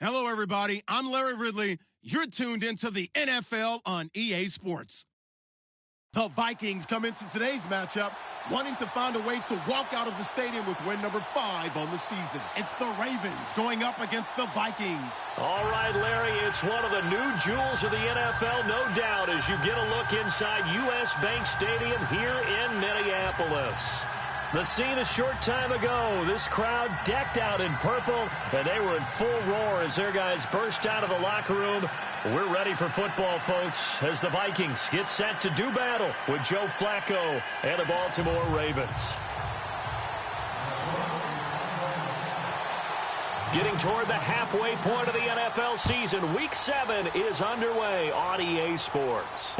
Hello, everybody. I'm Larry Ridley. You're tuned into the NFL on EA Sports. The Vikings come into today's matchup wanting to find a way to walk out of the stadium with win number 5 on the season. It's the Ravens going up against the Vikings. All right, Larry, it's one of the new jewels of the NFL, no doubt, as you get a look inside U.S. Bank Stadium here in Minneapolis. The scene a short time ago, this crowd decked out in purple, and they were in full roar as their guys burst out of the locker room. We're ready for football, folks, as the Vikings get set to do battle with Joe Flacco and the Baltimore Ravens. Getting toward the halfway point of the NFL season, Week 7 is underway on EA Sports.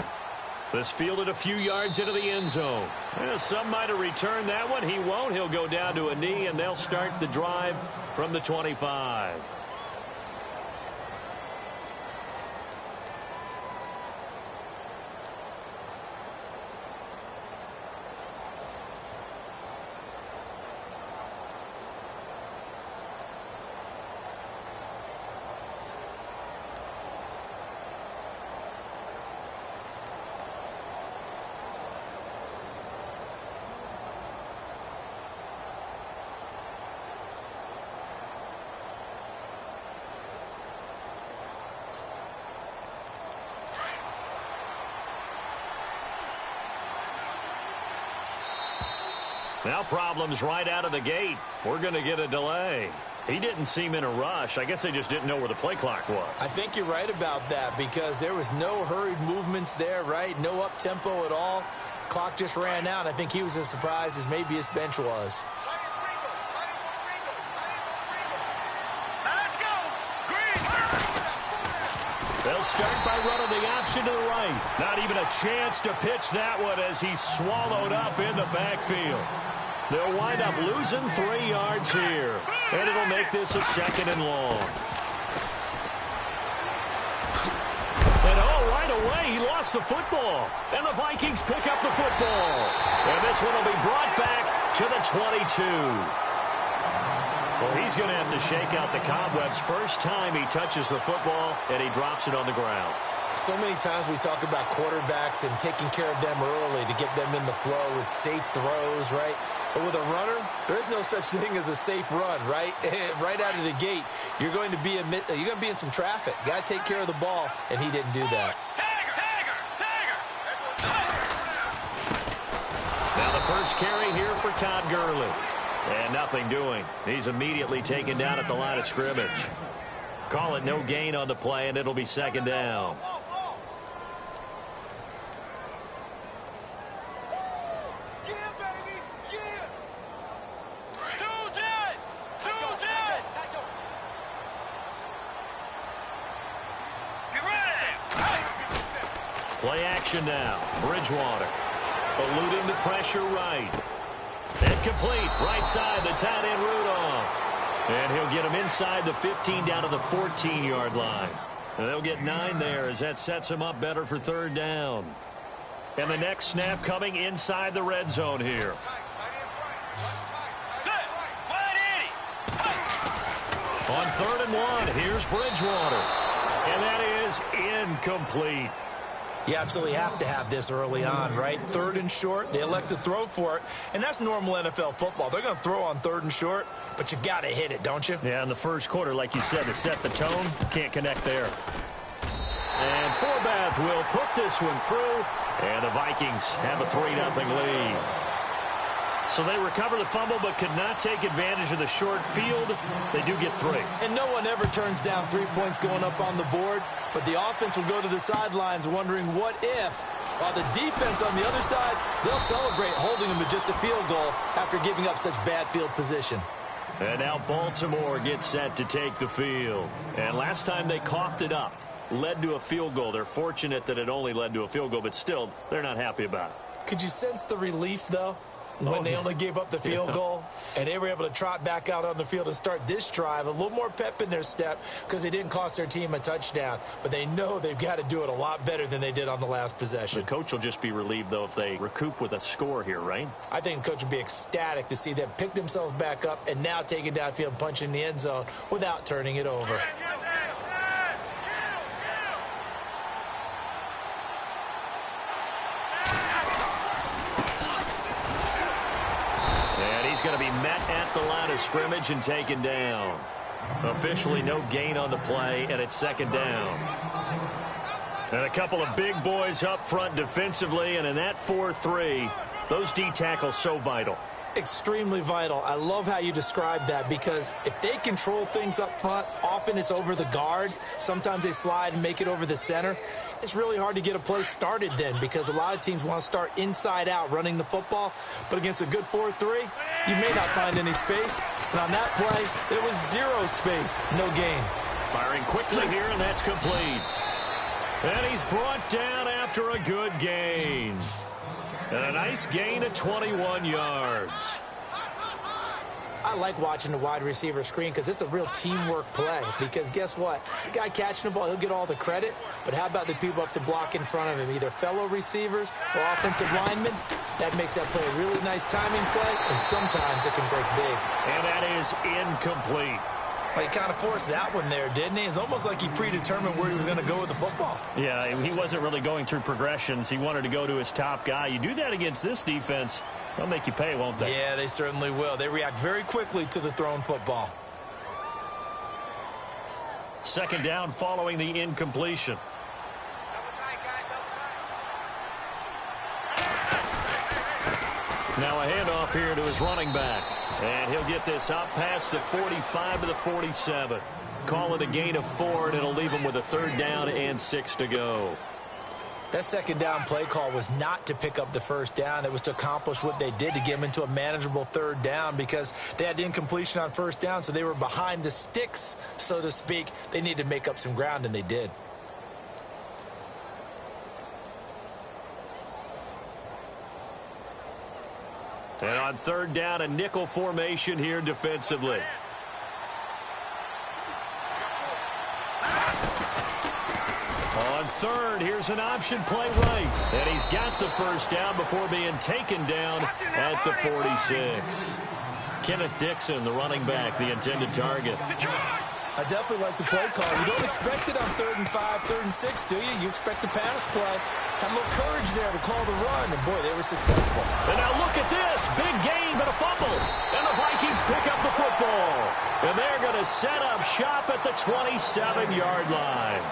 This fielded a few yards into the end zone. Some might have returned that one. He won't. He'll go down to a knee, and they'll start the drive from the 25. Now problems right out of the gate. We're going to get a delay. He didn't seem in a rush. I guess they just didn't know where the play clock was. I think you're right about that because there was no hurried movements there, right? No up-tempo at all. Clock just ran out. I think he was as surprised as maybe his bench was. They'll start by running the option to the right. Not even a chance to pitch that one as he's swallowed up in the backfield. They'll wind up losing 3 yards here. And it'll make this a 2nd and long. And right away, he lost the football. And the Vikings pick up the football. And this one will be brought back to the 22. Well, he's going to have to shake out the cobwebs first time he touches the football, and he drops it on the ground. So many times we talk about quarterbacks and taking care of them early to get them in the flow with safe throws, right? But with a runner, there is no such thing as a safe run, right? Right out of the gate, you're going to be in some traffic. Got to take care of the ball, and he didn't do that. Now the first carry here for Todd Gurley. And nothing doing. He's immediately taken down at the line of scrimmage. Call it no gain on the play, and it'll be 2nd down. Play action now. Bridgewater. Eluding the pressure right. And complete. Right side, the tight end Rudolph. And he'll get him inside the 15 down to the 14-yard line. And they'll get 9 there as that sets him up better for 3rd down. And the next snap coming inside the red zone here. On 3rd and 1, here's Bridgewater. And that is incomplete. You absolutely have to have this early on, right? 3rd and short, they elect to throw for it, and that's normal NFL football. They're going to throw on 3rd and short, but you've got to hit it, don't you? Yeah, in the first quarter, like you said, to set the tone, can't connect there. And Forbath will put this one through, and the Vikings have a 3-0 lead. So they recover the fumble but could not take advantage of the short field. They do get 3. And no one ever turns down 3 points going up on the board, but the offense will go to the sidelines wondering what if. While the defense on the other side, they'll celebrate holding them to just a field goal after giving up such bad field position. And now Baltimore gets set to take the field. And last time they coughed it up, led to a field goal. They're fortunate that it only led to a field goal, but still, they're not happy about it. Could you sense the relief, though? When they only gave up the field goal, and they were able to trot back out on the field and start this drive, a little more pep in their step because they didn't cost their team a touchdown. But they know they've got to do it a lot better than they did on the last possession. The coach will just be relieved, though, if they recoup with a score here, right? I think the coach will be ecstatic to see them pick themselves back up and now take it downfield and punch in the end zone without turning it over. going to be met at the line of scrimmage and taken down. Officially no gain on the play, and it's second down. And a couple of big boys up front defensively, and in that 4-3, those D tackles so vital. Extremely vital. I love how you describe that, because if they control things up front, often it's over the guard. Sometimes they slide and make it over the center. It's really hard to get a play started then, because a lot of teams want to start inside out running the football. But against a good 4-3, you may not find any space. And on that play, there was zero space. No gain. Firing quickly here, and that's complete. And he's brought down after a good gain. And a nice gain of 21 yards. I like watching the wide receiver screen because it's a real teamwork play. Because guess what? The guy catching the ball, he'll get all the credit. But how about the people up to block in front of him, either fellow receivers or offensive linemen? That makes that play a really nice timing play, and sometimes it can break big. And that is incomplete. Well, he kind of forced that one there, didn't he? It's almost like he predetermined where he was going to go with the football. Yeah, he wasn't really going through progressions. He wanted to go to his top guy. You do that against this defense, they'll make you pay, won't they? Yeah, they certainly will. They react very quickly to the thrown football. Second down following the incompletion. Now a handoff here to his running back. And he'll get this up past the 45 to the 47. Call it a gain of 4, and it'll leave him with a third down and 6 to go. That second down play call was not to pick up the first down. It was to accomplish what they did, to get them into a manageable third down, because they had incompletion on first down, so they were behind the sticks, so to speak. They needed to make up some ground, and they did. And on third down, a nickel formation here defensively. On third, here's an option play right. And he's got the first down before being taken down at the 46. Kenneth Dixon, the running back, the intended target. I definitely like the play call. You don't expect it on 3rd and 5, 3rd and 6, do you? You expect a pass play. Had a little courage there to call the run, and boy, they were successful. And now look at this. Big gain, but a fumble. And the Vikings pick up the football. And they're going to set up shop at the 27-yard line.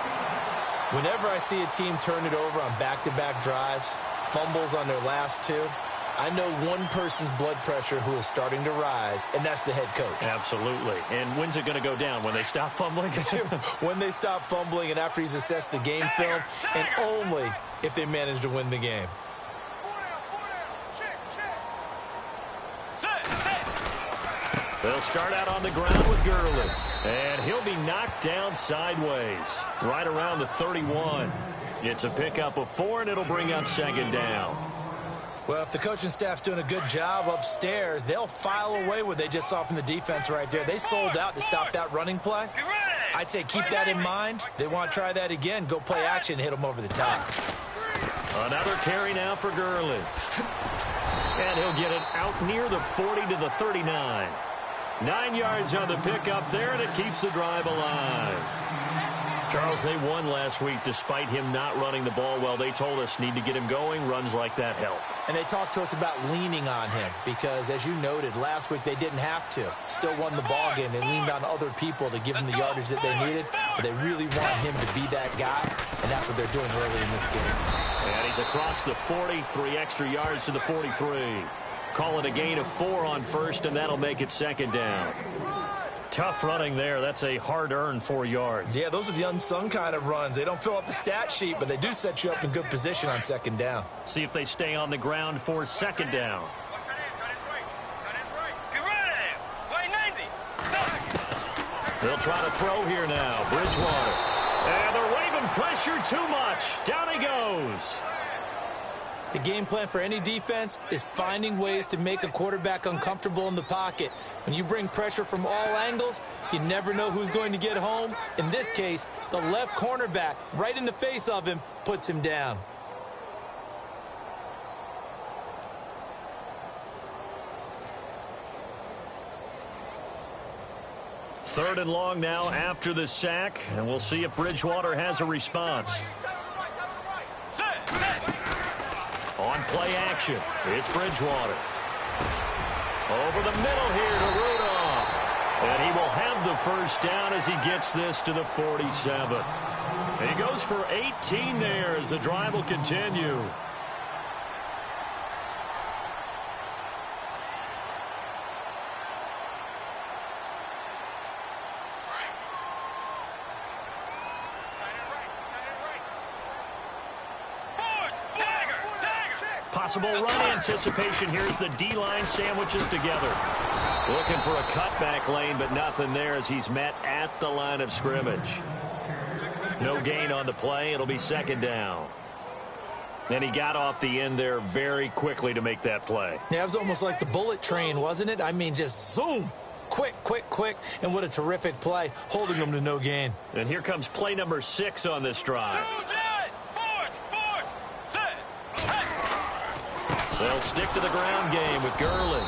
Whenever I see a team turn it over on back-to-back drives, fumbles on their last two, I know one person's blood pressure who is starting to rise, and that's the head coach. Absolutely. And when's it going to go down? When they stop fumbling? When they stop fumbling, and after he's assessed the game film, and only if they manage to win the game. They'll start out on the ground with Gurley. And he'll be knocked down sideways, right around the 31. It's a pickup of 4, and it'll bring up second down. Well, if the coaching staff's doing a good job upstairs, they'll file away what they just saw from the defense right there. They sold out to stop that running play. I'd say keep that in mind. They want to try that again. Go play action, hit them over the top. Another carry now for Gurley. And he'll get it out near the 40 to the 39. 9 yards on the pickup there, and it keeps the drive alive. Charles, they won last week despite him not running the ball well. They told us need to get him going. Runs like that help. And they talked to us about leaning on him because, as you noted, last week they didn't have to. Still won the ball game. They leaned on other people to give them the yardage that they needed, but they really want him to be that guy, and that's what they're doing early in this game. And he's across the 40, 3 extra yards to the 43. Call it a gain of 4 on first, and that'll make it second down. Tough running there. That's a hard-earned 4 yards. Yeah, those are the unsung kind of runs. They don't fill up the stat sheet, but they do set you up in good position on second down. See if they stay on the ground for second down. They'll try to throw here now. Bridgewater. And they're waving pressure too much. Down he goes. The game plan for any defense is finding ways to make a quarterback uncomfortable in the pocket. When you bring pressure from all angles, you never know who's going to get home. In this case, the left cornerback, right in the face of him, puts him down. Third and long now after the sack, and we'll see if Bridgewater has a response. On play action, it's Bridgewater. Over the middle here to Rudolph. And he will have the first down as he gets this to the 47. And he goes for 18 there as the drive will continue. Possible run anticipation here as the D-line sandwiches together. Looking for a cutback lane, but nothing there as he's met at the line of scrimmage. No gain on the play. It'll be second down. And he got off the end there very quickly to make that play. Yeah, it was almost like the bullet train, wasn't it? I mean, just zoom. Quick, quick, quick. And what a terrific play, holding them to no gain. And here comes play number 6 on this drive. They'll stick to the ground game with Gurley.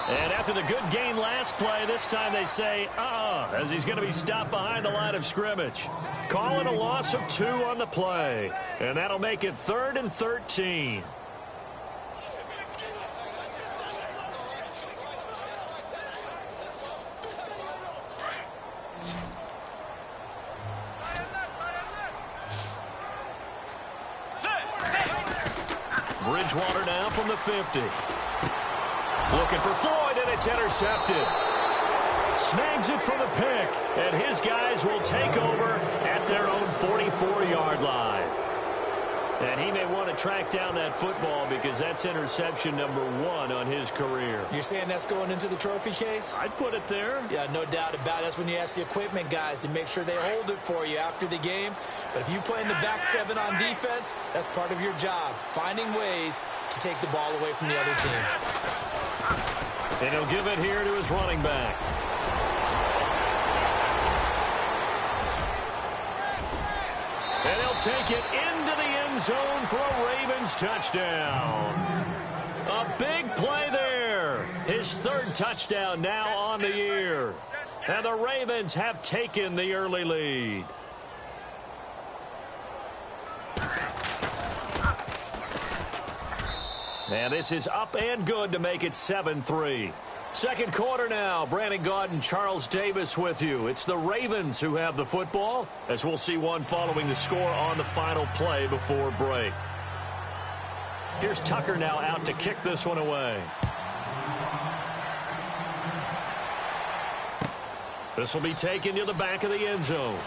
And after the good gain last play, this time they say, as he's going to be stopped behind the line of scrimmage. Calling a loss of 2 on the play. And that'll make it 3rd and 13. Bridgewater now from the 50. Looking for Floyd, and it's intercepted. Snags it for the pick, and his guys will take over at their own 44-yard line. And he may want to track down that football because that's interception number 1 on his career. You're saying that's going into the trophy case? I'd put it there. Yeah, no doubt about it. That's when you ask the equipment guys to make sure they hold it for you after the game. But if you play in the back 7 on defense, that's part of your job, finding ways to take the ball away from the other team. And he'll give it here to his running back. And he'll take it into the end zone for a Ravens touchdown. A big play there. His 3rd touchdown now on the year. And the Ravens have taken the early lead. And this is up and good to make it 7-3. Second quarter now. Brandon Gaudin and Charles Davis with you. It's the Ravens who have the football, as we'll see one following the score on the final play before break. Here's Tucker now out to kick this one away. This will be taken to the back of the end zone.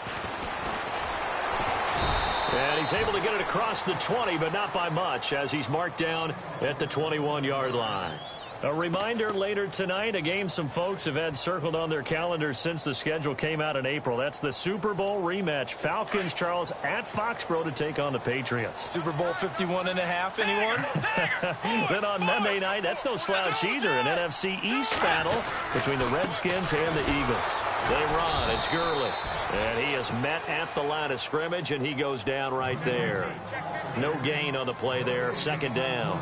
And he's able to get it across the 20, but not by much, as he's marked down at the 21-yard line. A reminder later tonight, a game some folks have had circled on their calendars since the schedule came out in April. That's the Super Bowl rematch. Falcons, Charles, at Foxborough to take on the Patriots. Super Bowl 51.5, anyone? Then on Monday night, that's no slouch either. An NFC East battle between the Redskins and the Eagles. They run. It's Gurley. And he is met at the line of scrimmage, and he goes down right there. No gain on the play there. Second down.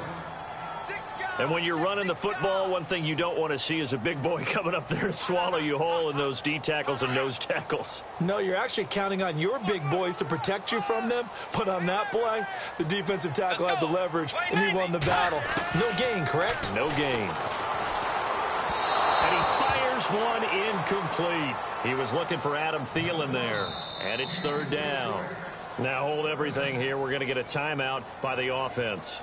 And when you're running the football, one thing you don't want to see is a big boy coming up there and swallow you whole in those D tackles and nose tackles. No, you're actually counting on your big boys to protect you from them. But on that play, the defensive tackle had the leverage, and he won the battle. No gain, correct? No gain. And he fires one incomplete. He was looking for Adam Thielen there. And it's 3rd down. Now hold everything here. We're going to get a timeout by the offense.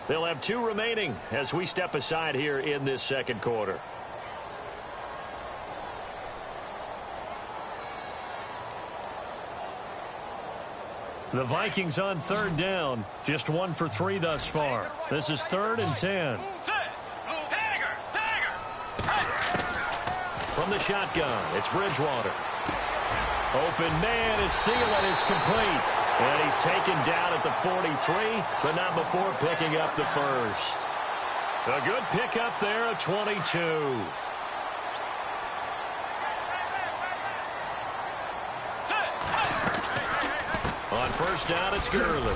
They'll have 2 remaining as we step aside here in this second quarter. The Vikings on 3rd down. Just 1 for 3 thus far. This is 3rd and 10. From the shotgun, it's Bridgewater. Open man is Thielen. It's complete. And he's taken down at the 43, but not before picking up the first. A good pickup there at 22. On first down, it's Gurley.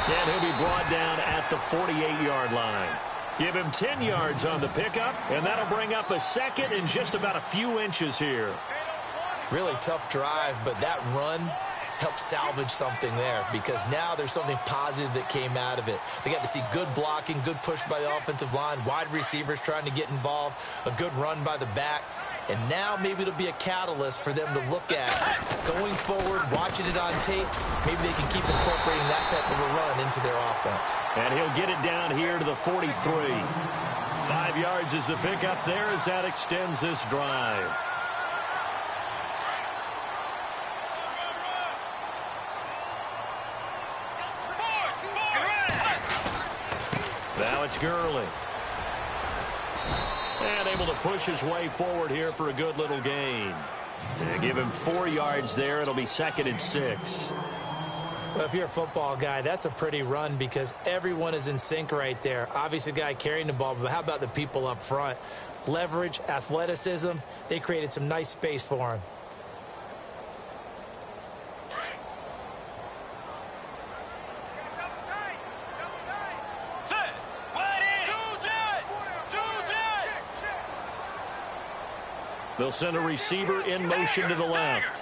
And he'll be brought down at the 48-yard line. Give him 10 yards on the pickup, and that'll bring up a 2nd and just about a few inches here. Really tough drive, but that run help salvage something there, because now there's something positive that came out of it. They got to see good blocking, good push by the offensive line, wide receivers trying to get involved, a good run by the back. And now maybe it'll be a catalyst for them to look at going forward, watching it on tape. Maybe they can keep incorporating that type of a run into their offense. And he'll get it down here to the 43. 5 yards is the pickup there as that extends this drive. Now it's Gurley. And able to push his way forward here for a good little gain. And give him 4 yards there. It'll be 2nd and 6. Well, if you're a football guy, that's a pretty run because everyone is in sync right there. Obviously, the guy carrying the ball, but how about the people up front? Leverage, athleticism, they created some nice space for him. They'll send a receiver in motion to the left.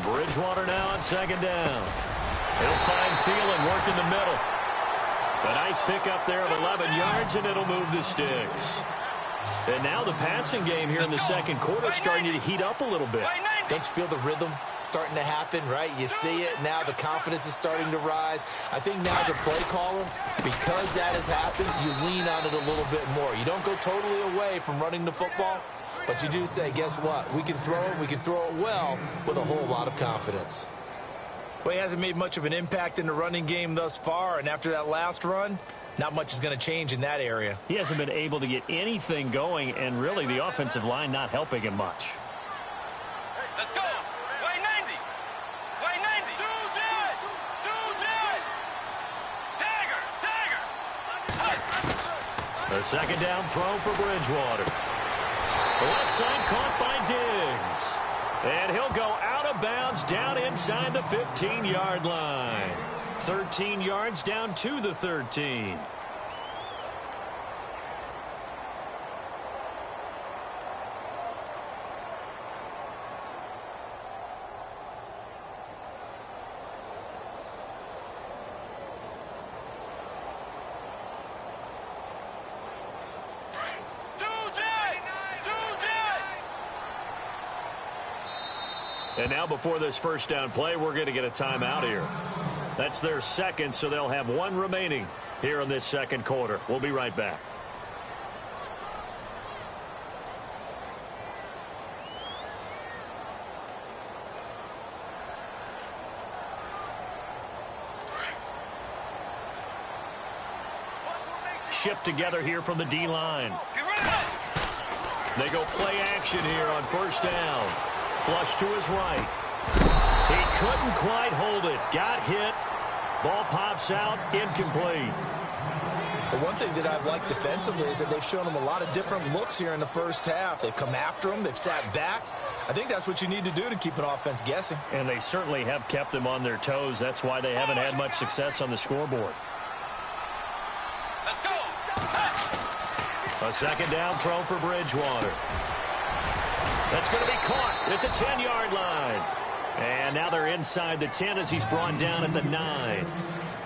Bridgewater now on 2nd down. He'll find Thielen, work in the middle. A nice pickup there of 11 yards, and it'll move the sticks. And now the passing game here in the 2nd quarter starting to heat up a little bit. Don't you feel the rhythm starting to happen, right? You see it now. The confidence is starting to rise. I think now as a play caller, because that has happened, you lean on it a little bit more. You don't go totally away from running the football, but you do say, guess what? We can throw it. We can throw it well with a whole lot of confidence. Well, he hasn't made much of an impact in the running game thus far, and after that last run, not much is going to change in that area. He hasn't been able to get anything going, and really the offensive line not helping him much. Let's go. Way 90. Way 90. Do it. Dagger. A 2nd down throw for Bridgewater. The left side caught by Diggs. And he'll go out of bounds down inside the 15-yard line. 13 yards down to the 13. And now before this first down play, we're going to get a timeout here. That's their 2nd, so they'll have 1 remaining here in this 2nd quarter. We'll be right back. Shift together here from the D-line. They go play action here on 1st down. Flush to his right. He couldn't quite hold it. Got hit. Ball pops out. Incomplete. But one thing that I've liked defensively is that they've shown him a lot of different looks here in the first half. They've come after him. They've sat back. I think that's what you need to do to keep an offense guessing. And they certainly have kept them on their toes. That's why they haven't had much success on the scoreboard. Let's go. A 2nd down throw for Bridgewater. That's going to be caught at the 10-yard line. And now they're inside the 10 as he's brought down at the 9.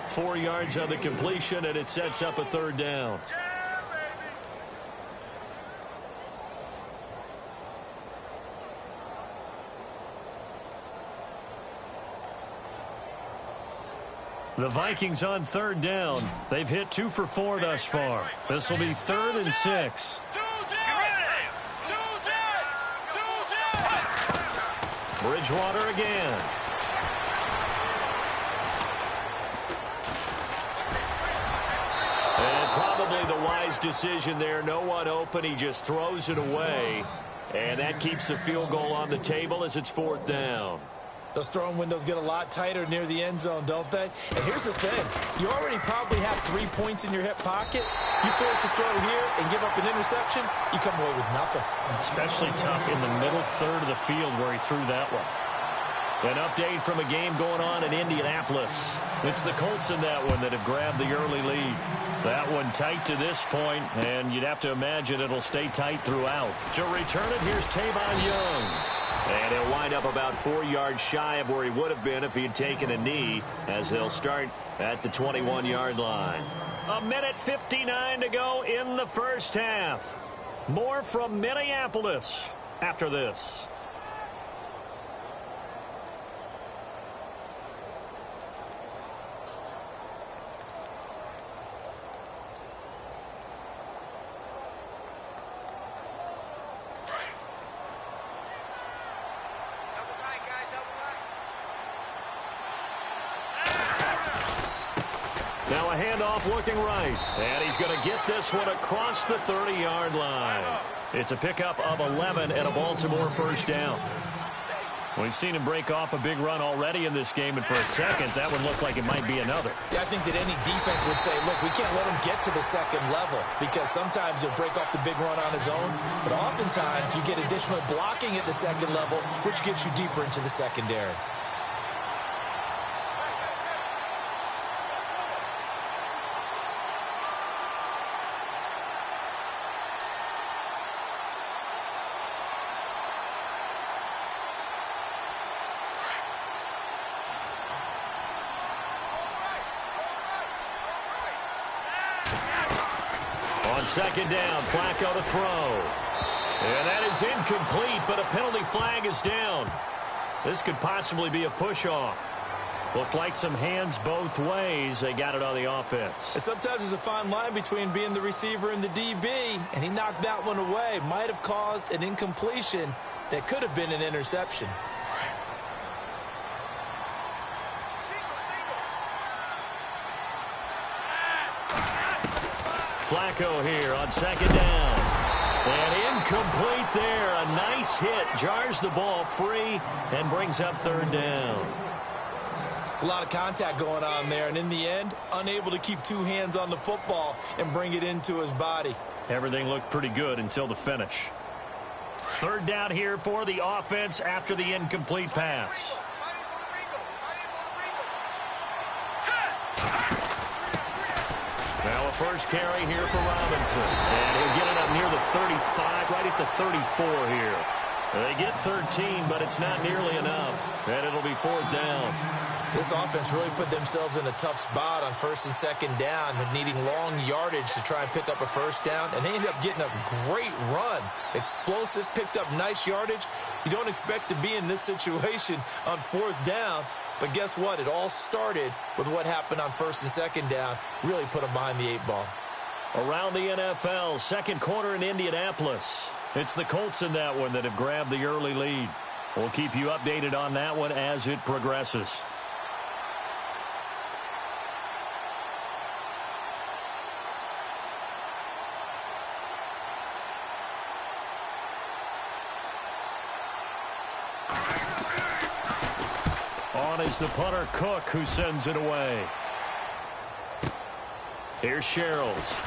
4 yards on the completion, and it sets up a 3rd down. The Vikings on 3rd down. They've hit 2 for 4 thus far. This will be 3rd and 6. Bridgewater again. And probably the wise decision there. No one open. He just throws it away. And that keeps the field goal on the table as it's 4th down. Those throwing windows get a lot tighter near the end zone, don't they? And here's the thing. You already probably have 3 points in your hip pocket. You force a throw here and give up an interception, you come away with nothing. Especially tough in the middle third of the field where he threw that one. An update from a game going on in Indianapolis. It's the Colts in that one that have grabbed the early lead. That one tight to this point, and you'd have to imagine it'll stay tight throughout. To return it, here's Tavon Young. And he'll wind up about 4 yards shy of where he would have been if he had taken a knee, as they'll start at the 21-yard line. 1:59 to go in the first half. More from Minneapolis after this. Now a handoff looking right. And he's going to get this one across the 30-yard line. It's a pickup of 11 and a Baltimore first down. We've seen him break off a big run already in this game, and for a second, that would look like it might be another. Yeah, I think that any defense would say, look, we can't let him get to the second level, because sometimes he'll break off the big run on his own, but oftentimes you get additional blocking at the second level, which gets you deeper into the secondary. Second down, Flacco to throw. And that is incomplete, but a penalty flag is down. This could possibly be a push-off. Looked like some hands both ways. They got it on the offense. And sometimes there's a fine line between being the receiver and the DB, and he knocked that one away. Might have caused an incompletion that could have been an interception. Flacco here on second down. And incomplete there. A nice hit. Jars the ball free and brings up third down. It's a lot of contact going on there, and in the end, unable to keep two hands on the football and bring it into his body. Everything looked pretty good until the finish. Third down here for the offense after the incomplete pass. Now a first carry here for Robinson. And he'll get it up near the 35, right at the 34 here. They get 13, but it's not nearly enough. And it'll be fourth down. This offense really put themselves in a tough spot on first and second down, needing long yardage to try and pick up a first down. And they ended up getting a great run. Explosive, picked up nice yardage. You don't expect to be in this situation on fourth down. But guess what? It all started with what happened on first and second down. Really put them behind the 8 ball. Around the NFL, second quarter in Indianapolis. It's the Colts in that one that have grabbed the early lead. We'll keep you updated on that one as it progresses. On is the punter, Cook, who sends it away. Here's Sherrills.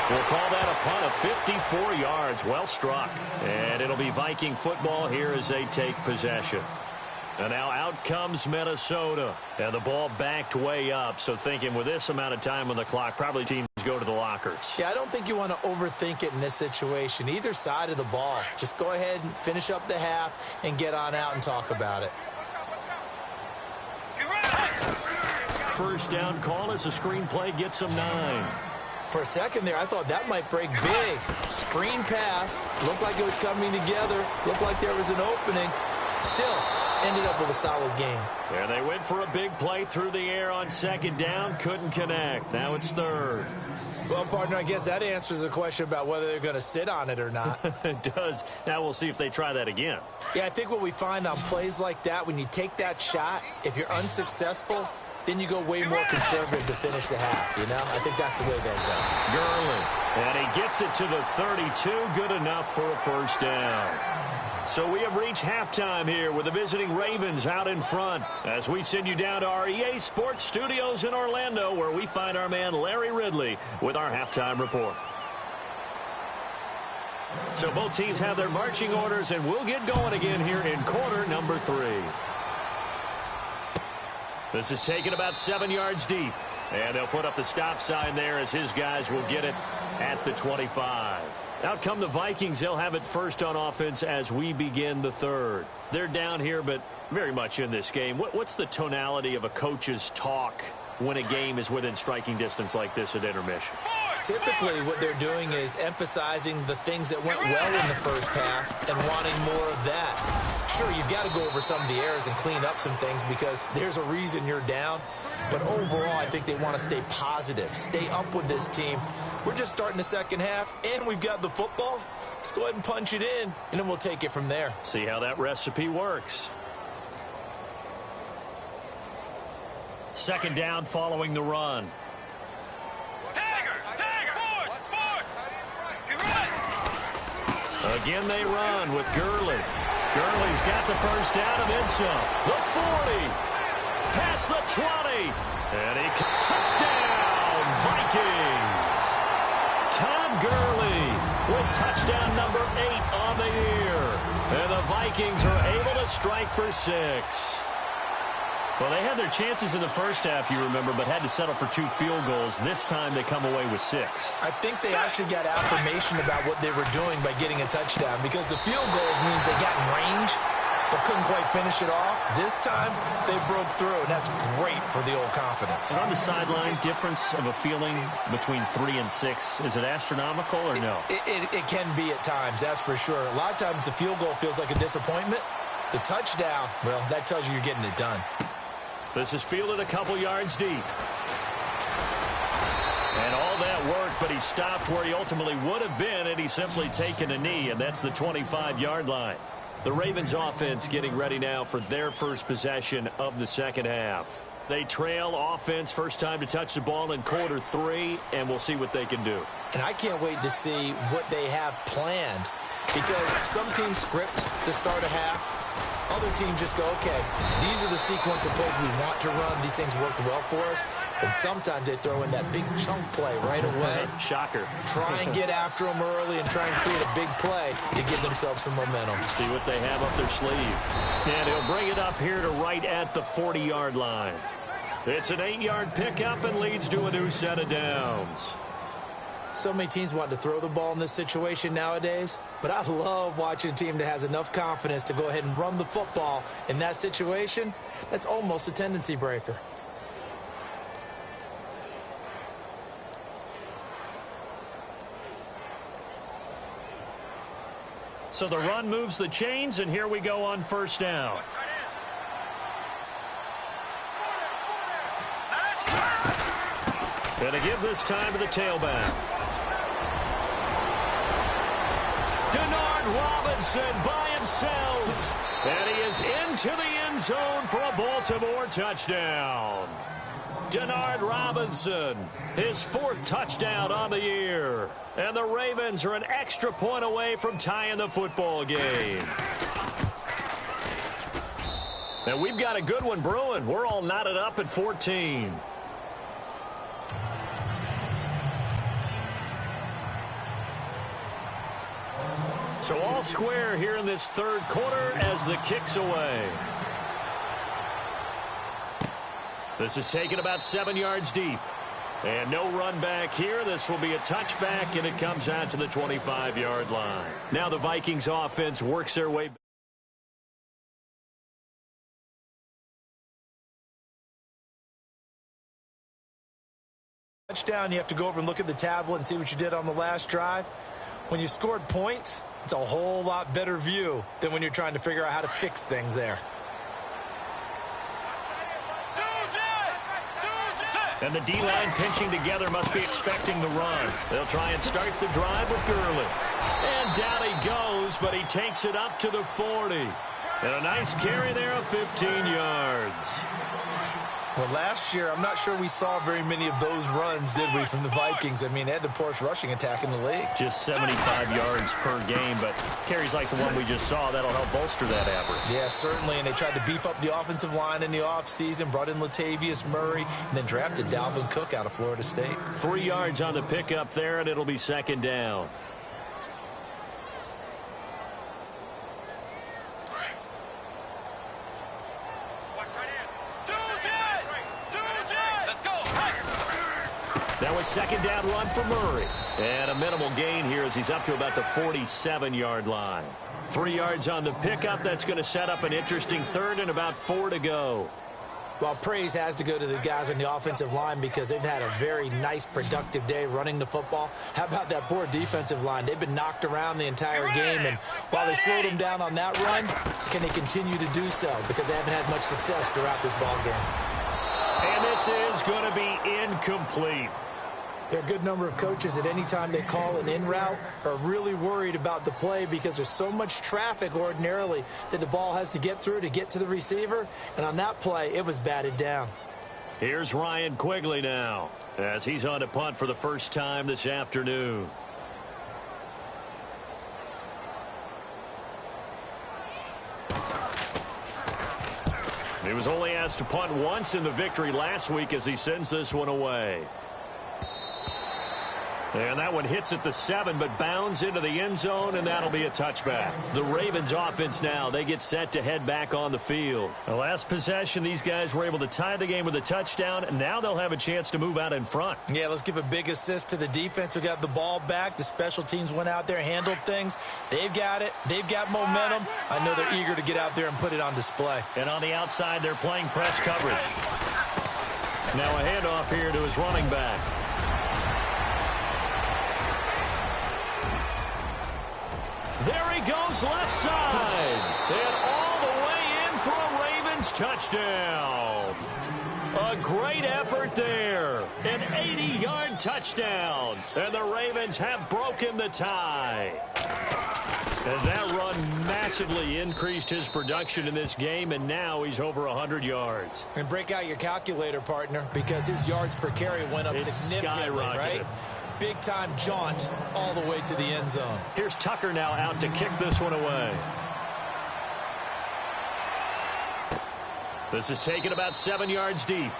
We'll call that a punt of 54 yards. Well struck. And it'll be Viking football here as they take possession. And now out comes Minnesota. And the ball backed way up. So thinking with this amount of time on the clock, probably teams go to the lockers. Yeah, I don't think you want to overthink it in this situation. Either side of the ball. Just go ahead and finish up the half and get on out and talk about it. First down call as the screen play gets them 9. For a second there, I thought that might break big. Screen pass. Looked like it was coming together. Looked like there was an opening. Still ended up with a solid game. And they went for a big play through the air on second down. Couldn't connect. Now it's third. Well, partner, I guess that answers the question about whether they're going to sit on it or not. It does. Now we'll see if they try that again. Yeah, I think what we find on plays like that, when you take that shot, if you're unsuccessful, then you go way more conservative to finish the half, you know? I think that's the way they'll go. Gurley. And he gets it to the 32. Good enough for a first down. So we have reached halftime here with the visiting Ravens out in front as we send you down to our EA Sports Studios in Orlando, where we find our man Larry Ridley with our halftime report. So both teams have their marching orders, and we'll get going again here in quarter number 3. This is taken about 7 yards deep. And they'll put up the stop sign there as his guys will get it at the 25. Out come the Vikings. They'll have it first on offense as we begin the third. They're down here, but very much in this game. What's the tonality of a coach's talk when a game is within striking distance like this at intermission? Typically, what they're doing is emphasizing the things that went well in the first half and wanting more of that. Sure, you've got to go over some of the errors and clean up some things because there's a reason you're down. But overall, I think they want to stay positive, stay up with this team. We're just starting the second half, and we've got the football. Let's go ahead and punch it in, and then we'll take it from there. See how that recipe works. Second down following the run. Again, they run with Gurley. Gurley's got the first down and then some. The 40. Past the 20. And he touchdown, Vikings. Todd Gurley with touchdown number 8 on the year. And the Vikings are able to strike for 6. Well, they had their chances in the first half, you remember, but had to settle for 2 field goals. This time they come away with 6. I think they actually got affirmation about what they were doing by getting a touchdown because the field goals means they got in range but couldn't quite finish it off. This time they broke through, and that's great for the old confidence. And on the sideline, difference of a feeling between 3 and 6, is it astronomical or no? It can be at times, that's for sure. A lot of times the field goal feels like a disappointment. The touchdown, well, that tells you you're getting it done. This is fielded a couple yards deep. And all that work, but he stopped where he ultimately would have been, and he's simply taken a knee, and that's the 25-yard line. The Ravens offense getting ready now for their first possession of the second half. They trail offense, first time to touch the ball in quarter 3, and we'll see what they can do. And I can't wait to see what they have planned because some teams script to start a half. Other teams just go, okay, these are the sequence of plays we want to run. These things worked well for us. And sometimes they throw in that big chunk play right away. Shocker. Try and get after them early and try and create a big play to give themselves some momentum. See what they have up their sleeve. And he'll bring it up here to right at the 40-yard line. It's an 8-yard pickup and leads to a new set of downs. So many teams want to throw the ball in this situation nowadays, but I love watching a team that has enough confidence to go ahead and run the football in that situation. That's almost a tendency breaker. So the run moves the chains, and here we go on first down. And to give this time to the tailback. Robinson by himself, and he is into the end zone for a Baltimore touchdown. Denard Robinson, his 4th touchdown on the year, and the Ravens are an extra point away from tying the football game. And we've got a good one brewing. We're all knotted up at 14. So all square here in this third quarter as the kick's away. This is taken about 7 yards deep. And no run back here. This will be a touchback, and it comes out to the 25-yard line. Now the Vikings offense works their way back. Touchdown, you have to go over and look at the tablet and see what you did on the last drive. When you scored points, it's a whole lot better view than when you're trying to figure out how to fix things there. And the D-line pinching together must be expecting the run. They'll try and start the drive with Gurley. And down he goes, but he takes it up to the 40. And a nice carry there of 15 yards. Well, last year, I'm not sure we saw very many of those runs, did we, from the Vikings? I mean, they had the poorest rushing attack in the league. Just 75 yards per game, but carries like the one we just saw, that'll help bolster that average. Yeah, certainly, and they tried to beef up the offensive line in the offseason, brought in Latavius Murray, and then drafted Dalvin Cook out of Florida State. 3 yards on the pickup there, and it'll be second down. Now a second down run for Murray. And a minimal gain here as he's up to about the 47-yard line. 3 yards on the pickup. That's going to set up an interesting third and about 4 to go. Well, praise has to go to the guys on the offensive line because they've had a very nice, productive day running the football. How about that poor defensive line? They've been knocked around the entire game, and while they slowed them down on that run, can they continue to do so? Because they haven't had much success throughout this ball game. And this is going to be incomplete. There are a good number of coaches that any time they call an in route are really worried about the play because there's so much traffic ordinarily that the ball has to get through to get to the receiver. And on that play, it was batted down. Here's Ryan Quigley now as he's on to punt for the first time this afternoon. He was only asked to punt once in the victory last week as he sends this one away. And that one hits at the 7, but bounds into the end zone, and that'll be a touchback. The Ravens offense now, they get set to head back on the field. The last possession, these guys were able to tie the game with a touchdown, and now they'll have a chance to move out in front. Yeah, let's give a big assist to the defense who got the ball back. The special teams went out there, handled things. They've got it. They've got momentum. I know they're eager to get out there and put it on display. And on the outside, they're playing press coverage. Now a handoff here to his running back. There he goes left side. And all the way in for a Ravens touchdown. A great effort there. An 80-yard touchdown. And the Ravens have broken the tie. And that run massively increased his production in this game, and now he's over 100 yards. And break out your calculator, partner, because his yards per carry went up significantly, right? Big-time jaunt all the way to the end zone. Here's Tucker now out to kick this one away. This is taken about 7 yards deep.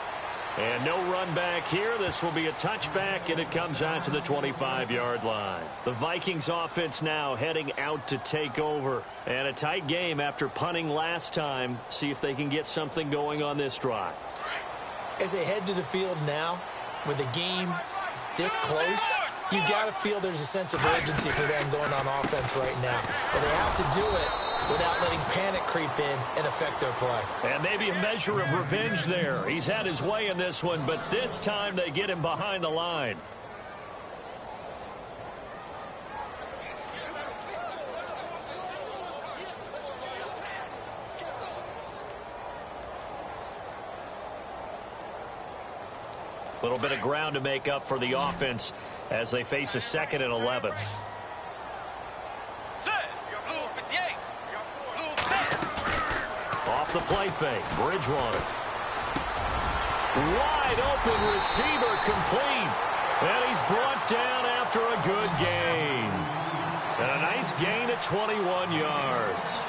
And no run back here. This will be a touchback, and it comes out to the 25-yard line. The Vikings offense now heading out to take over. And a tight game after punting last time. See if they can get something going on this drive. As they head to the field now, with the game this close, you got to feel there's a sense of urgency for them going on offense right now. But they have to do it without letting panic creep in and affect their play. And maybe a measure of revenge there. He's had his way in this one, but this time they get him behind the line. A little bit of ground to make up for the offense as they face a 2nd and 11. Off the play fake, Bridgewater. Wide open receiver complete. And he's brought down after a good gain. And a nice gain at 21 yards.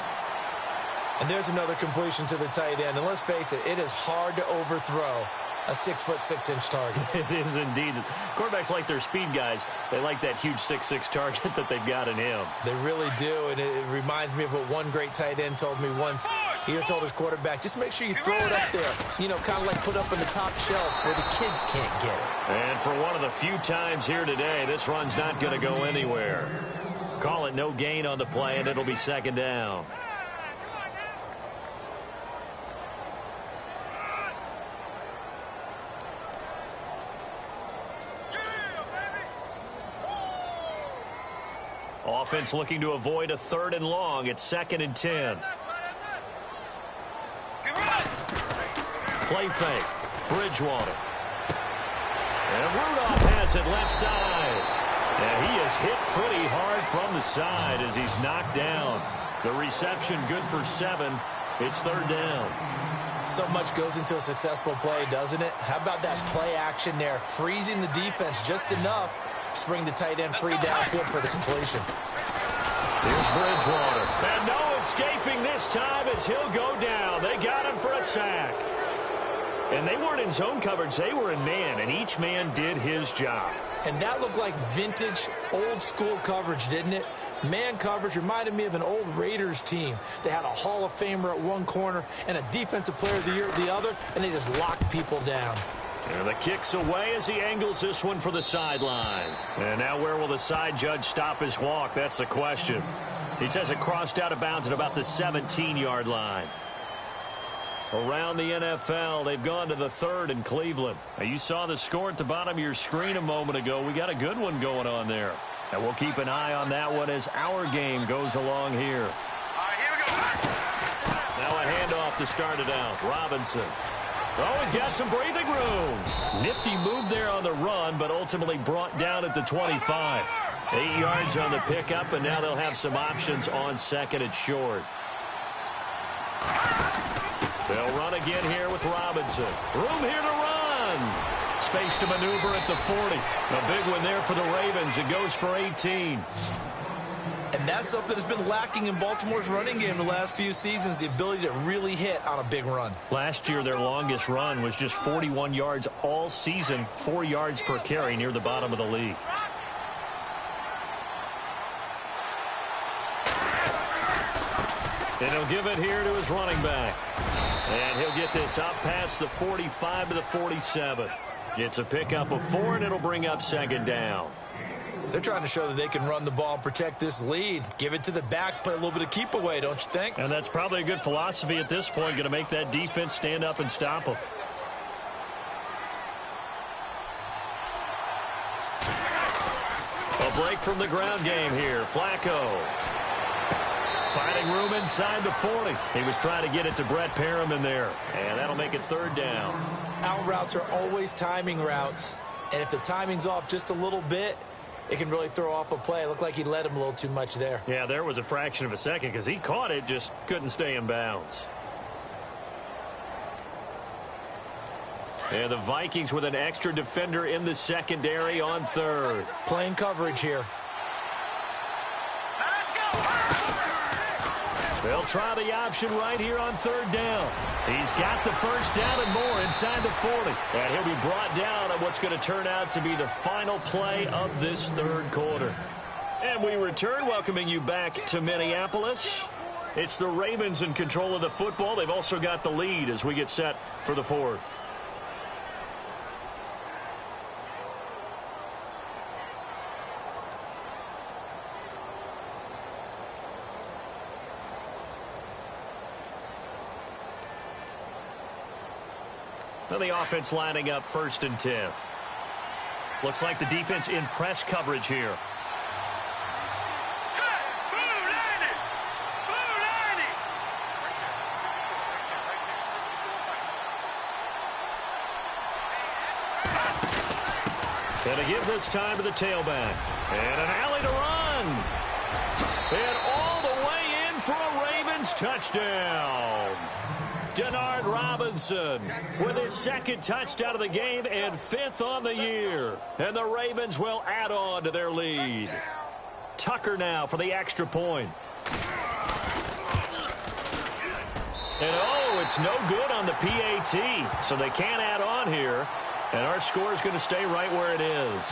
And there's another completion to the tight end. And let's face it, it is hard to overthrow a 6'6" target. It is indeed. Quarterbacks like their speed guys. They like that huge 6'6" target that they've got in him. They really do, and it reminds me of what one great tight end told me once. He told his quarterback, just make sure you throw it up there. You know, kind of like put up on the top shelf where the kids can't get it. And for one of the few times here today, this run's not going to go anywhere. Call it no gain on the play, and it'll be 2nd down. Offense looking to avoid a 3rd and long. It's 2nd and 10. Play fake. Bridgewater. And Rudolph has it left side. And he is hit pretty hard from the side as he's knocked down. The reception good for 7. It's 3rd down. So much goes into a successful play, doesn't it? How about that play action there? Freezing the defense just enough to bring the tight end free downfield for the completion. Here's Bridgewater. And no escaping this time as he'll go down. They got him for a sack. And they weren't in zone coverage. They were in man, and each man did his job. And that looked like vintage, old-school coverage, didn't it? Man coverage reminded me of an old Raiders team. They had a Hall of Famer at one corner and a Defensive Player of the Year at the other, and they just locked people down. And the kick's away as he angles this one for the sideline. And now where will the side judge stop his walk? That's the question. He says it crossed out of bounds at about the 17-yard line. Around the NFL, they've gone to the third in Cleveland. Now, you saw the score at the bottom of your screen a moment ago. We got a good one going on there. And we'll keep an eye on that one as our game goes along here. All right, here we go. Now a handoff to start it out. Robinson. Oh, he's got some breathing room. Nifty move there on the run, but ultimately brought down at the 25. 8 yards on the pickup, and now they'll have some options on second and short. They'll run again here with Robinson. Room here to run. Space to maneuver at the 40. A big one there for the Ravens. It goes for 18. And that's something that's been lacking in Baltimore's running game the last few seasons, the ability to really hit on a big run. Last year, their longest run was just 41 yards all season, 4 yards per carry near the bottom of the league. And he'll give it here to his running back. And he'll get this up past the 45 to the 47. It's a pickup of 4, and it'll bring up second down. They're trying to show that they can run the ball and protect this lead. Give it to the backs, play a little bit of keep away, don't you think? And that's probably a good philosophy at this point, going to make that defense stand up and stop them. A break from the ground game here. Flacco. Finding room inside the 40. He was trying to get it to Brett Perriman there. And that'll make it third down. Out routes are always timing routes. And if the timing's off just a little bit, it can really throw off a play. It looked like he led him a little too much there. Yeah, there was a fraction of a second because he caught it, just couldn't stay in bounds. And the Vikings with an extra defender in the secondary on third. Playing coverage here. They'll try the option right here on third down. He's got the first down and more inside the 40. And he'll be brought down on what's going to turn out to be the final play of this third quarter. And we return, welcoming you back to Minneapolis. It's the Ravens in control of the football. They've also got the lead as we get set for the fourth. Now the offense lining up 1st and 10. Looks like the defense in press coverage here. Gonna give this time to the tailback. And an alley to run. And all the way in for a Ravens touchdown. Denard Robinson with his second touchdown of the game and 5th on the year. And the Ravens will add on to their lead. Tucker now for the extra point. And oh, it's no good on the PAT. So they can't add on here. And our score is going to stay right where it is.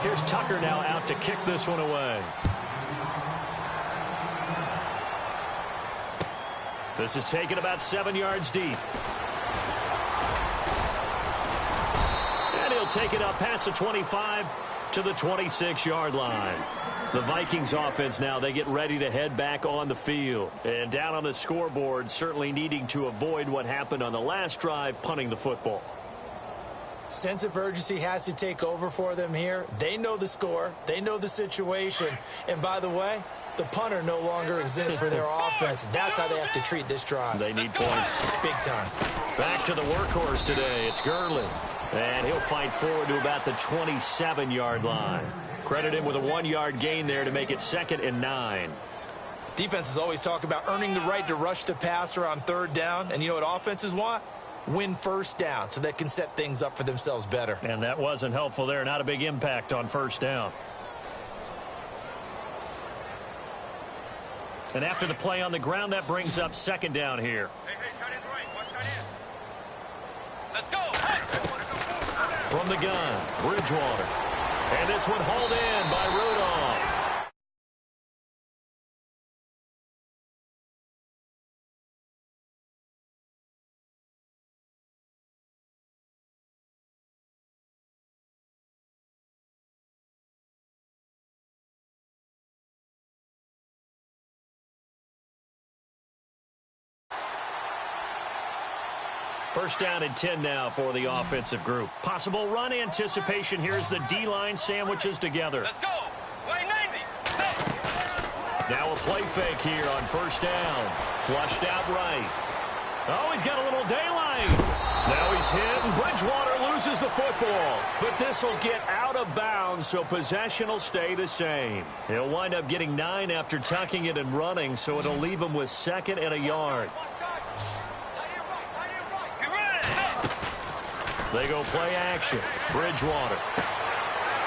Here's Tucker now out to kick this one away. This is taken about 7 yards deep. And he'll take it up past the 25 to the 26-yard line. The Vikings offense now, they get ready to head back on the field. And down on the scoreboard, certainly needing to avoid what happened on the last drive, punting the football. Sense of urgency has to take over for them here. They know the score. They know the situation. And by the way, the punter no longer exists for their offense. That's how they have to treat this drive. They need points. Big time. Back to the workhorse today. It's Gurley. And he'll fight forward to about the 27-yard line. Credit him with a 1-yard gain there to make it 2nd and 9. Defenses always talk about earning the right to rush the passer on third down. And you know what offenses want? Win first down so they can set things up for themselves better. And that wasn't helpful there. Not a big impact on first down. And after the play on the ground, that brings up 2nd down here. Hey, tight end's right. Watch tight end. Let's go. Hey. From the gun, Bridgewater. And this one hauled in by Rudolph. First down and 10 now for the offensive group. Possible run anticipation. Here's the D-line sandwiches together. Let's go. Way 90. Now a play fake here on first down. Flushed out right. Oh, he's got a little daylight. Now he's hit, and Bridgewater loses the football. But this will get out of bounds, so possession will stay the same. He'll wind up getting 9 after tucking it and running, so it'll leave him with 2nd and a yard. They go play action. Bridgewater.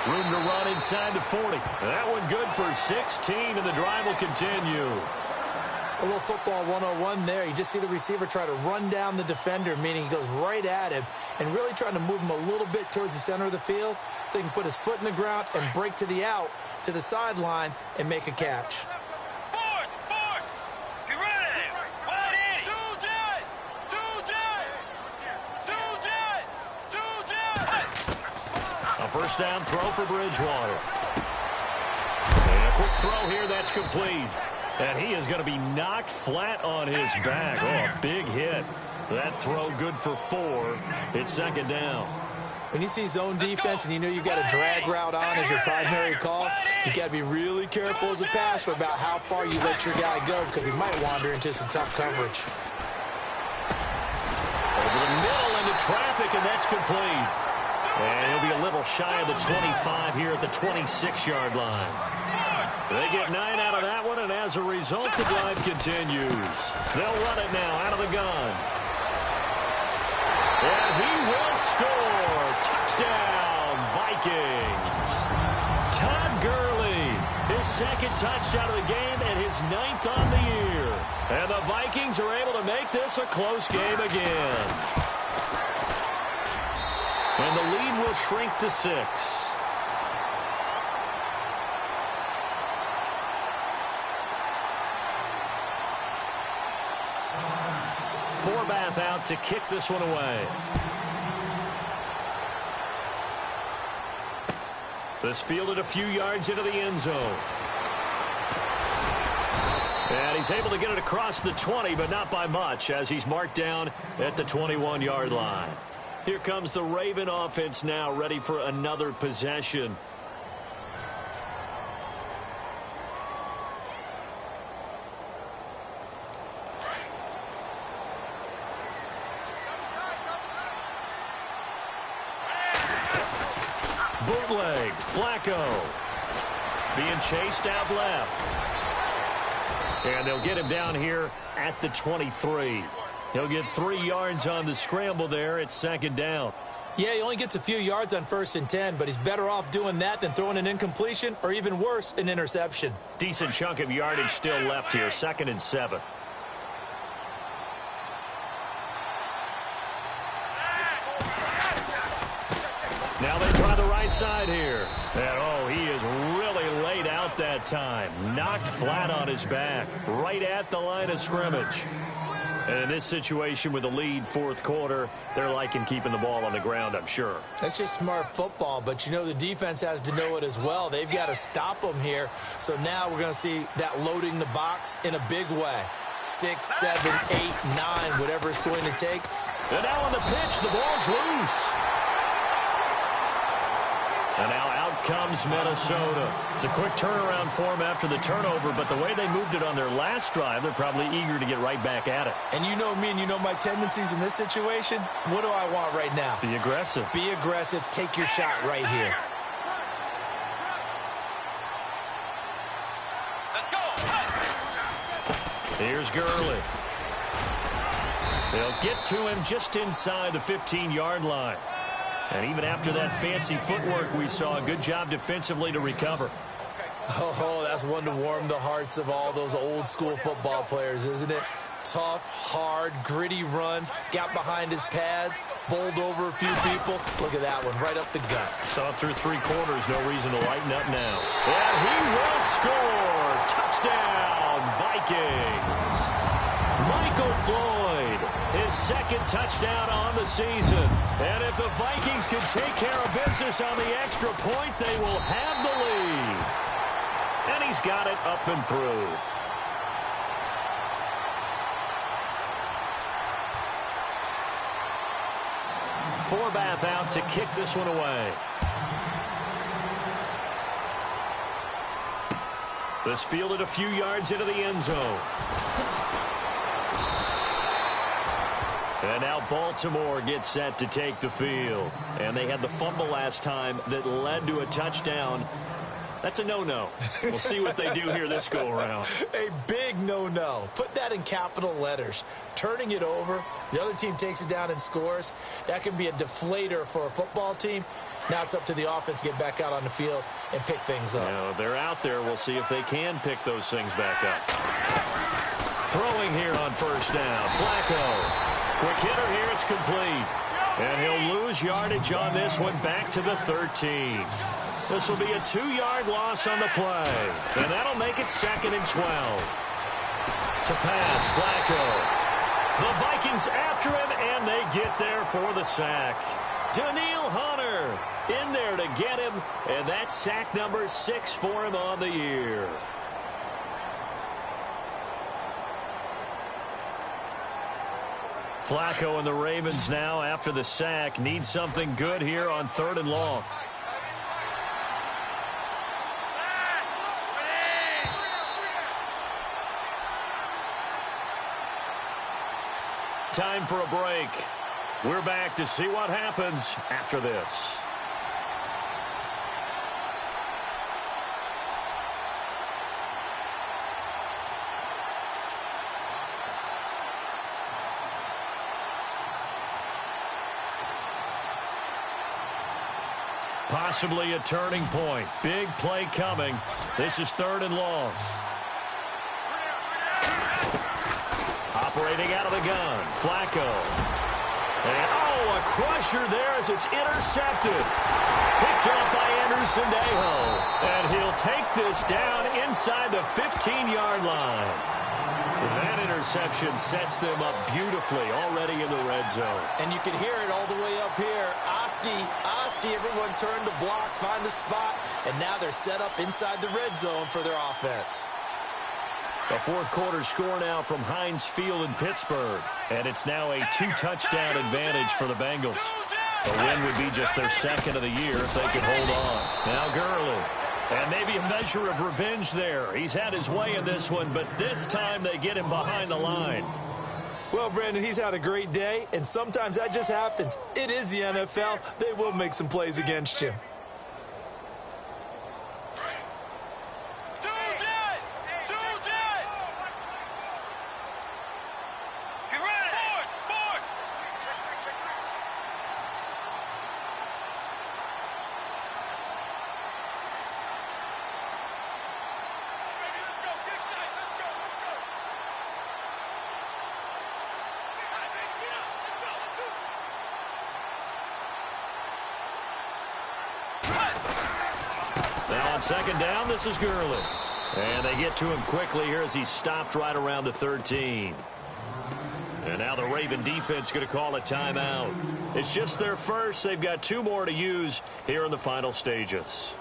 Room to run inside the 40. That one good for 16, and the drive will continue. A little football 101 there. You just see the receiver try to run down the defender, meaning he goes right at him and really trying to move him a little bit towards the center of the field so he can put his foot in the ground and break to the out, to the sideline, and make a catch. A first down throw for Bridgewater. And a quick throw here that's complete. And he is going to be knocked flat on his back. Oh, a big hit. That throw good for 4. It's 2nd down. When you see zone defense and you know you've got a drag route on as your primary call, you got to be really careful as a passer about how far you let your guy go because he might wander into some tough coverage. Over the middle into traffic, and that's complete. And he'll be a little shy of the 25 here at the 26-yard line. They get 9 out of that one, and as a result, the drive continues. They'll run it now out of the gun. And he will score. Touchdown, Vikings. Todd Gurley, his 2nd touchdown of the game and his 9th on the year. And the Vikings are able to make this a close game again. And the lead will shrink to 6. Forbath out to kick this one away. This fielded a few yards into the end zone. And he's able to get it across the 20, but not by much, as he's marked down at the 21-yard line. Here comes the Raven offense now, ready for another possession. Bootleg, Flacco. Being chased out left. And they'll get him down here at the 23. He'll get 3 yards on the scramble there. It's 2nd down. Yeah, he only gets a few yards on 1st and 10, but he's better off doing that than throwing an incompletion or even worse, an interception. Decent chunk of yardage still left here. 2nd and 7. Now they try the right side here. And, oh, he is really laid out that time. Knocked flat on his back. Right at the line of scrimmage. And in this situation with the lead 4th quarter, they're liking keeping the ball on the ground, I'm sure. That's just smart football, but you know the defense has to know it as well. They've got to stop them here. So now we're going to see that loading the box in a big way. 6, 7, 8, 9, whatever it's going to take. And now on the pitch, the ball's loose. And now out comes Minnesota. It's a quick turnaround for them after the turnover, but the way they moved it on their last drive, they're probably eager to get right back at it. And you know me and you know my tendencies in this situation. What do I want right now? Be aggressive. Be aggressive. Take your shot right here. Let's go. Here's Gurley. They'll get to him just inside the 15-yard line. And even after that fancy footwork we saw, a good job defensively to recover. Oh, that's one to warm the hearts of all those old-school football players, isn't it? Tough, hard, gritty run, got behind his pads, bowled over a few people. Look at that one, right up the gut. Saw it through 3 quarters, no reason to lighten up now. And he will score! Touchdown, Vikings! Michael Floyd, his 2nd touchdown on the season. And if the Vikings can take care of business on the extra point, they will have the lead. And he's got it up and through. Forbath out to kick this one away. This fielded a few yards into the end zone. And now Baltimore gets set to take the field. And they had the fumble last time that led to a touchdown. That's a no-no. We'll see what they do here this go-around. A big no-no. Put that in capital letters. Turning it over, the other team takes it down and scores. That can be a deflator for a football team. Now it's up to the offense to get back out on the field and pick things up. Now, they're out there. We'll see if they can pick those things back up. Throwing here on first down. Flacco. Quick hitter here. It's complete. And he'll lose yardage on this one back to the 13. This will be a 2-yard loss on the play. And that'll make it 2nd and 12. To pass, Flacco. The Vikings after him, and they get there for the sack. Daniil Hunter in there to get him, and that's sack number 6 for him on the year. Flacco and the Ravens now, after the sack, need something good here on 3rd and long. Time for a break. We're back to see what happens after this. Possibly a turning point. Big play coming. This is 3rd and long. Operating out of the gun, Flacco. And, a crusher there as it's intercepted. Picked up by Anderson-Dejo. And he'll take this down inside the 15-yard line. That interception sets them up beautifully already in the red zone. And you can hear it all the way up here. Oski, everyone turned to block, find a spot, and now they're set up inside the red zone for their offense. The 4th quarter score now from Heinz Field in Pittsburgh. And it's now a 2-touchdown advantage for the Bengals. The win would be just their 2nd of the year if they could hold on. Now Gurley. And maybe a measure of revenge there. He's had his way in this one, but this time they get him behind the line. Well, Brandon, he's had a great day, and sometimes that just happens. It is the NFL. They will make some plays against you. Now on 2nd down, this is Gurley. And they get to him quickly here as he's stopped right around the 13. And now the Raven defense going to call a timeout. It's just their first. They've got 2 more to use here in the final stages.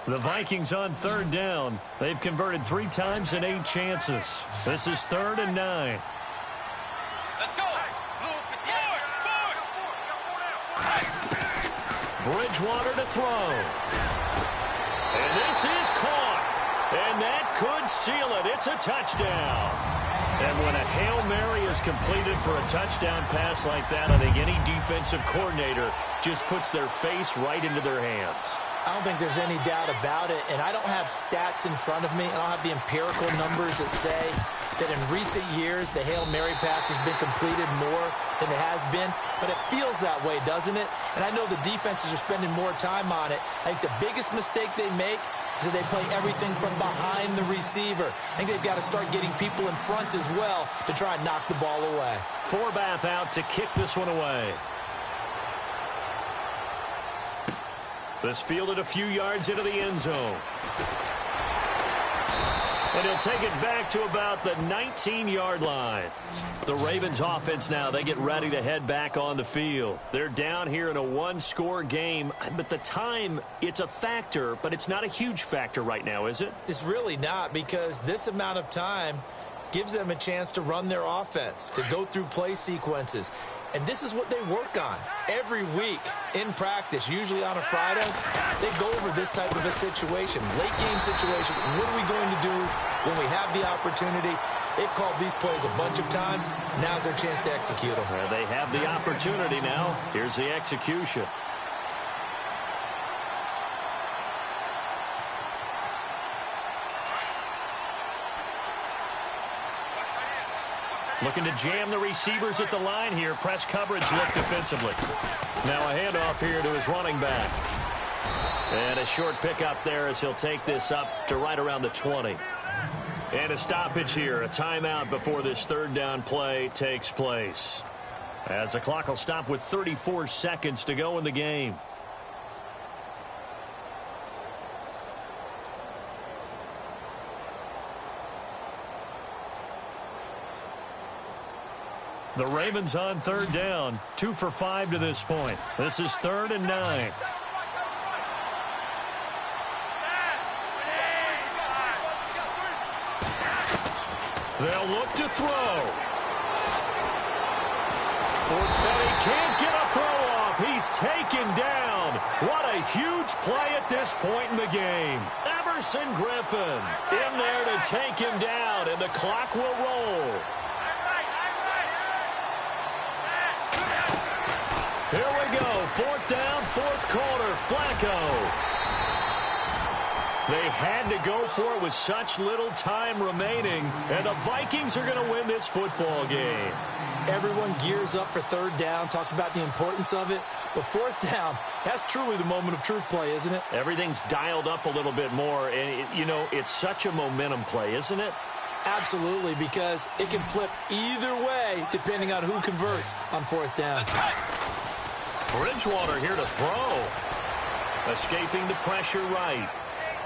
The Vikings on 3rd down. They've converted 3 times in 8 chances. This is 3rd and 9. Let's go. Bridgewater to throw. And this is caught. And that could seal it. It's a touchdown. And when a Hail Mary is completed for a touchdown pass like that, I think any defensive coordinator just puts their face right into their hands. I don't think there's any doubt about it, and I don't have stats in front of me. I don't have the empirical numbers that say that in recent years the Hail Mary pass has been completed more than it has been, but it feels that way, doesn't it? And I know the defenses are spending more time on it. I think the biggest mistake they make is that they play everything from behind the receiver. I think they've got to start getting people in front as well to try and knock the ball away. Forbath out to kick this one away. This fielded a few yards into the end zone. And he'll take it back to about the 19-yard line. The Ravens offense now, they get ready to head back on the field. They're down here in a one-score game, but the time, it's a factor, but it's not a huge factor right now, is it? It's really not, because this amount of time gives them a chance to run their offense, to go through play sequences. And this is what they work on every week in practice, usually on a Friday. They go over this type of a situation, late game situation. What are we going to do when we have the opportunity? They've called these plays a bunch of times. Now's their chance to execute them. They have the opportunity now. Here's the execution. Looking to jam the receivers at the line here. Press coverage look defensively. Now a handoff here to his running back. And a short pickup there as he'll take this up to right around the 20. And a stoppage here, a timeout before this third down play takes place. As the clock will stop with 34 seconds to go in the game. The Ravens on third down, 2 for 5 to this point. This is 3rd and 9. They'll look to throw. He can't get a throw off. He's taken down. What a huge play at this point in the game. Everson Griffin in there to take him down, and the clock will roll. Here we go. 4th down, 4th quarter. Flacco. They had to go for it with such little time remaining, and the Vikings are going to win this football game. Everyone gears up for 3rd down, talks about the importance of it. But 4th down, that's truly the moment of truth play, isn't it? Everything's dialed up a little bit more, and, it's such a momentum play, isn't it? Absolutely, because it can flip either way depending on who converts on 4th down. Bridgewater here to throw. Escaping the pressure right.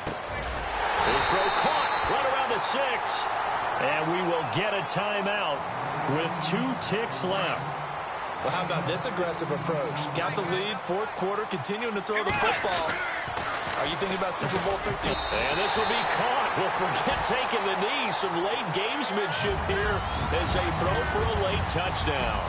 His throw caught right around the 6. And we will get a timeout with 2 ticks left. Well, how about this aggressive approach? Got the lead, 4th quarter, continuing to throw the football. Are you thinking about Super Bowl 50? And this will be caught. Well, forget taking the knee. Some late gamesmanship here as they throw for a late touchdown.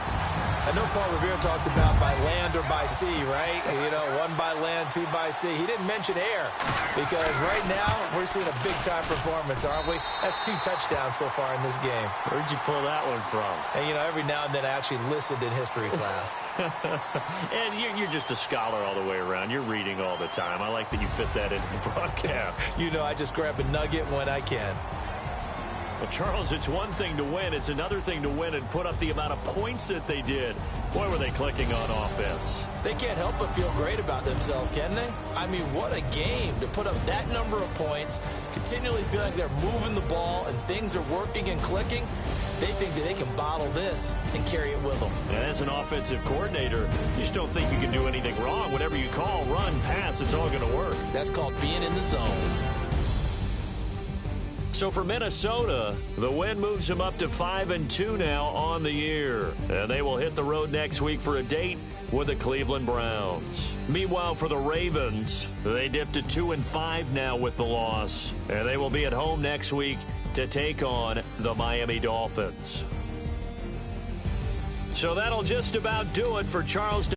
I know Paul Revere talked about by land or by sea, right? 1 by land, 2 by sea. He didn't mention air because right now we're seeing a big-time performance, aren't we? That's 2 touchdowns so far in this game. Where'd you pull that one from? And, every now and then I actually listened in history class. And you're just a scholar all the way around. You're reading all the time. I like that you fit that into the broadcast. I just grab a nugget when I can. Well, Charles, it's one thing to win. It's another thing to win and put up the amount of points that they did. Boy, were they clicking on offense. They can't help but feel great about themselves, can they? I mean, what a game to put up that number of points, continually feel like they're moving the ball and things are working and clicking. They think that they can bottle this and carry it with them. And as an offensive coordinator, you just don't think you can do anything wrong. Whatever you call, run, pass, it's all going to work. That's called being in the zone. So for Minnesota, the win moves them up to 5-2 now on the year. And they will hit the road next week for a date with the Cleveland Browns. Meanwhile, for the Ravens, they dipped to 2-5 now with the loss. And they will be at home next week to take on the Miami Dolphins. So that'll just about do it for Charles.